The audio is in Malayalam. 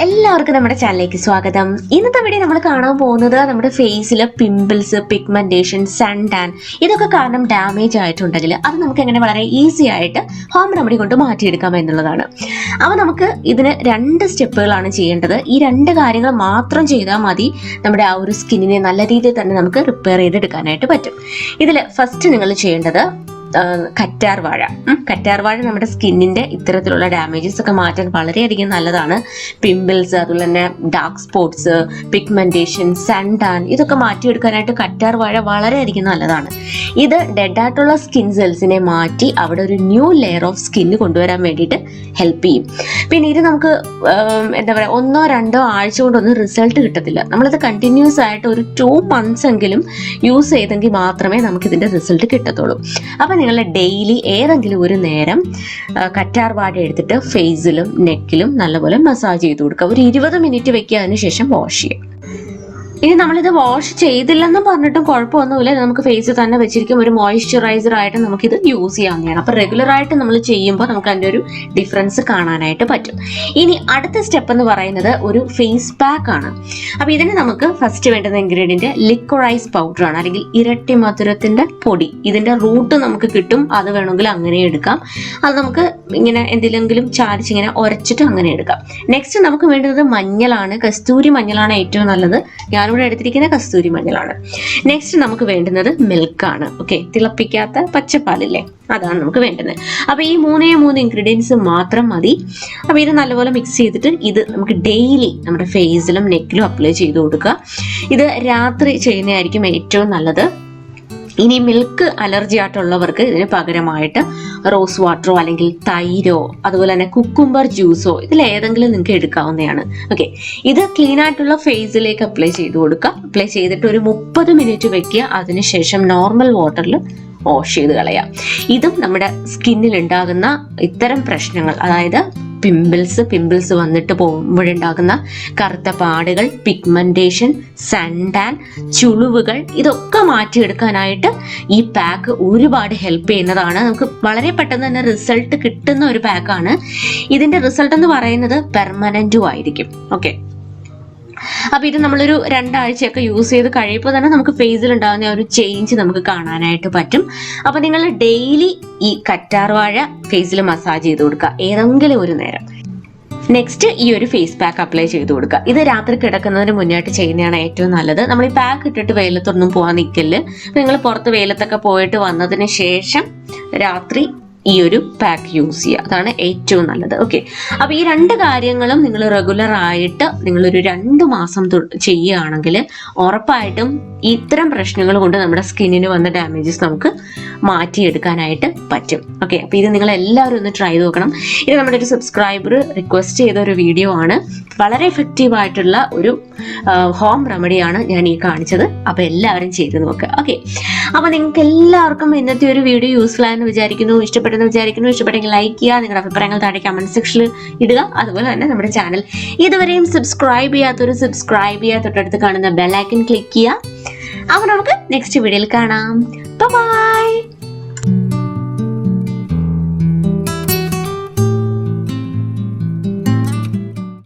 എല്ലാവർക്കും നമ്മുടെ ചാനലിലേക്ക് സ്വാഗതം. ഇന്നത്തെ വീഡിയോ നമ്മൾ കാണാൻ പോകുന്നത് നമ്മുടെ ഫേസിലെ പിമ്പിൾസ്, പിഗ്മെന്റേഷൻ, സൺ ടാൻ ഇതൊക്കെ കാരണം ഡാമേജ് ആയിട്ടുണ്ടെങ്കിൽ അത് നമുക്ക് എങ്ങനെ വളരെ ഈസി ആയിട്ട് ഹോം റെമഡി കൊണ്ട് മാറ്റിയെടുക്കാം എന്നുള്ളതാണ്. അപ്പോൾ നമുക്ക് ഇതിന് 2 സ്റ്റെപ്പുകളാണ് ചെയ്യേണ്ടത്. ഈ 2 കാര്യങ്ങൾ മാത്രം ചെയ്താൽ മതി നമ്മുടെ ആ ഒരു സ്കിന്നിനെ നല്ല രീതിയിൽ തന്നെ നമുക്ക് റിപ്പയർ ചെയ്തെടുക്കാനായിട്ട് പറ്റും. ഇതിൽ ഫസ്റ്റ് നിങ്ങൾ ചെയ്യേണ്ടത് കറ്റാർ വാഴ നമ്മുടെ സ്കിന്നിന്റെ ഇത്തരത്തിലുള്ള ഡാമേജസ് ഒക്കെ മാറ്റാൻ വളരെയധികം നല്ലതാണ്. പിമ്പിൾസ്, അതുപോലെ തന്നെ dark spots, pigmentation, sun tan ഇതൊക്കെ മാറ്റിയെടുക്കാനായിട്ട് കറ്റാർ വാഴ വളരെയധികം നല്ലതാണ്. ഇത് ഡെഡ് ആയിട്ടുള്ള സ്കിൻ സെൽസിനെ മാറ്റി അവിടെ ഒരു ന്യൂ ലെയർ ഓഫ് സ്കിന്ന് കൊണ്ടുവരാൻ വേണ്ടിയിട്ട് ഹെൽപ്പ് ചെയ്യും. പിന്നെ ഇത് നമുക്ക് എന്താ പറയുക 1-2 ആഴ്ച കൊണ്ടൊന്നും റിസൾട്ട് കിട്ടത്തില്ല. നമ്മളിത് കണ്ടിന്യൂസ് ആയിട്ട് ഒരു 2 months എങ്കിലും യൂസ് ചെയ്തെങ്കിൽ മാത്രമേ നമുക്ക് ഇതിന്റെ റിസൾട്ട് കിട്ടത്തുള്ളൂ. അപ്പം നിങ്ങൾ ഡെയിലി ഏതെങ്കിലും ഒരു നേരം കറ്റാർ വാഴ എടുത്തിട്ട് ഫേസിലും നെക്കിലും നല്ലപോലെ മസാജ് ചെയ്ത് കൊടുക്കുക. ഒരു 20 മിനിറ്റ് വെക്കുക, അതിന് ശേഷം വാഷ് ചെയ്യുക. ഇനി നമ്മളിത് വാഷ് ചെയ്തില്ലെന്ന് പറഞ്ഞിട്ടും കുഴപ്പമൊന്നുമില്ല. നമുക്ക് ഫേസിൽ തന്നെ വെച്ചിരിക്കും. ഒരു മോയ്സ്ചറൈസർ ആയിട്ട് നമുക്കിത് യൂസ് ചെയ്യാവുന്നതാണ്. അപ്പോൾ റെഗുലർ ആയിട്ട് നമ്മൾ ചെയ്യുമ്പോൾ നമുക്ക് അതിൻ്റെ ഒരു ഡിഫറൻസ് കാണാനായിട്ട് പറ്റും. ഇനി അടുത്ത സ്റ്റെപ്പ് എന്ന് പറയുന്നത് ഒരു ഫേസ് പാക്ക് ആണ്. അപ്പോൾ ഇതിന് നമുക്ക് ഫസ്റ്റ് വേണ്ടുന്ന ഇൻഗ്രീഡിയൻറ്റ് ലിക്വറൈസ് പൗഡർ ആണ്, അല്ലെങ്കിൽ ഇരട്ടി മധുരത്തിൻ്റെ പൊടി. ഇതിൻ്റെ റൂട്ട് നമുക്ക് കിട്ടും, അത് വേണമെങ്കിൽ അങ്ങനെ എടുക്കാം. അത് നമുക്ക് ഇങ്ങനെ എന്തെങ്കിലും ചാരിച്ചിങ്ങനെ ഉരച്ചിട്ട് അങ്ങനെ എടുക്കാം. നെക്സ്റ്റ് നമുക്ക് വേണ്ടുന്നത് മഞ്ഞളാണ്. കസ്തൂരി മഞ്ഞളാണ് ഏറ്റവും നല്ലത്. ഞാനിവിടെ എടുത്തിരിക്കുന്ന കസ്തൂരി മഞ്ഞളാണ്. നെക്സ്റ്റ് നമുക്ക് വേണ്ടുന്നത് മിൽക്കാണ്. ഓക്കെ, തിളപ്പിക്കാത്ത പച്ചപ്പാലില്ലേ, അതാണ് നമുക്ക് വേണ്ടുന്നത്. അപ്പൊ ഈ 3 ഇൻഗ്രീഡിയൻസ് മാത്രം മതി. അപ്പൊ ഇത് നല്ലപോലെ മിക്സ് ചെയ്തിട്ട് ഇത് നമുക്ക് ഡെയിലി നമ്മുടെ ഫേസിലും നെക്കിലും അപ്ലൈ ചെയ്ത് കൊടുക്കുക. ഇത് രാത്രി ചെയ്യുന്നതായിരിക്കും ഏറ്റവും നല്ലത്. ഇനി മിൽക്ക് അലർജി ആയിട്ടുള്ളവർക്ക് ഇതിന് പകരമായിട്ട് റോസ് വാട്ടറോ അല്ലെങ്കിൽ തൈരോ അതുപോലെ തന്നെ കുക്കുംബർ ജ്യൂസോ ഇതിലേതെങ്കിലും നിങ്ങൾക്ക് എടുക്കാവുന്നതാണ്. ഓക്കെ, ഇത് ക്ലീൻ ആയിട്ടുള്ള ഫേസിലേക്ക് അപ്ലൈ ചെയ്ത് കൊടുക്കുക. അപ്ലൈ ചെയ്തിട്ട് ഒരു 30 മിനിറ്റ് വെക്കുക. അതിനുശേഷം നോർമൽ വാട്ടറിൽ വാഷ് ചെയ്ത് കളയാം. ഇതും നമ്മുടെ സ്കിന്നിൽ ഉണ്ടാകുന്ന ഇത്തരം പ്രശ്നങ്ങൾ, അതായത് പിമ്പിൾസ് വന്നിട്ട് പോകുമ്പോഴുണ്ടാകുന്ന കറുത്ത പാടുകൾ, പിഗ്മെന്റേഷൻ, സൺ ടാൻ, ചുളിവുകൾ ഇതൊക്കെ മാറ്റിയെടുക്കാനായിട്ട് ഈ പാക്ക് ഒരുപാട് ഹെൽപ്പ് ചെയ്യുന്നതാണ്. നമുക്ക് വളരെ പെട്ടെന്ന് തന്നെ റിസൾട്ട് കിട്ടുന്ന ഒരു പാക്കാണ്. ഇതിന്റെ റിസൾട്ട് എന്ന് പറയുന്നത് പെർമനന്റും ആയിരിക്കും. ഓക്കെ, അപ്പൊ ഇത് നമ്മളൊരു 2 ആഴ്ചയൊക്കെ യൂസ് ചെയ്ത് കഴിയുമ്പോൾ തന്നെ നമുക്ക് ഫേസിൽ ഉണ്ടാകുന്ന ഒരു ചേഞ്ച് നമുക്ക് കാണാനായിട്ട് പറ്റും. അപ്പൊ നിങ്ങൾ ഡെയിലി ഈ കറ്റാർ വാഴ ഫേസിൽ മസാജ് ചെയ്ത് കൊടുക്കുക ഏതെങ്കിലും ഒരു നേരം. നെക്സ്റ്റ് ഈ ഒരു ഫേസ് പാക്ക് അപ്ലൈ ചെയ്ത് കൊടുക്കുക. ഇത് രാത്രി കിടക്കുന്നതിന് മുന്നായിട്ട് ചെയ്യുന്നതാണ് ഏറ്റവും നല്ലത്. നമ്മൾ ഈ പാക്ക് ഇട്ടിട്ട് വെയിലത്തൊന്നും പോകാൻ നിൽക്കല്. നിങ്ങൾ പുറത്ത് വെയിലത്തൊക്കെ പോയിട്ട് വന്നതിന് ശേഷം രാത്രി ഈ ഒരു പാക്ക് യൂസ് ചെയ്യുക, അതാണ് ഏറ്റവും നല്ലത്. ഓക്കെ, അപ്പൊ ഈ 2 കാര്യങ്ങളും നിങ്ങൾ റെഗുലർ ആയിട്ട് നിങ്ങളൊരു 2 മാസം ചെയ്യുകയാണെങ്കിൽ ഉറപ്പായിട്ടും ഇത്തരം പ്രശ്നങ്ങൾ കൊണ്ട് നമ്മുടെ സ്കിന്നിന് വന്ന ഡാമേജസ് നമുക്ക് മാറ്റിയെടുക്കാനായിട്ട് പറ്റും. ഓക്കെ, അപ്പൊ ഇത് നിങ്ങൾ എല്ലാവരും ഒന്ന് ട്രൈ ചെയ്ത് നോക്കണം. ഇത് നമ്മുടെ ഒരു സബ്സ്ക്രൈബർ റിക്വസ്റ്റ് ചെയ്ത ഒരു വീഡിയോ ആണ്. വളരെ എഫക്റ്റീവ് ആയിട്ടുള്ള ഒരു ഹോം റെമഡിയാണ് ഞാൻ ഈ കാണിച്ചത്. അപ്പൊ എല്ലാവരും ചെയ്ത് നോക്കുക. ഓക്കെ, അപ്പൊ നിങ്ങൾക്ക് എല്ലാവർക്കും ഇന്നത്തെ ഒരു വീഡിയോ യൂസ്ഫുൾ ആയെന്ന് വിചാരിക്കുന്നു, ഇഷ്ടപ്പെട്ടെന്ന് വിചാരിക്കുന്നു. ഇഷ്ടപ്പെട്ടെങ്കിൽ ലൈക്ക് ചെയ്യുക, നിങ്ങളുടെ അഭിപ്രായങ്ങൾ താഴെ കമന്റ് സെക്ഷനിൽ ഇടുക. അതുപോലെ തന്നെ നമ്മുടെ ചാനൽ ഇതുവരെയും സബ്സ്ക്രൈബ് ചെയ്യാത്തവർ സബ്സ്ക്രൈബ് ചെയ്യുക, തൊട്ടടുത്ത് കാണുന്ന ബെൽ ഐക്കൺ ക്ലിക്ക് ചെയ്യുക. അപ്പൊ നമുക്ക് നെക്സ്റ്റ് വീഡിയോയിൽ കാണാം. ബൈ.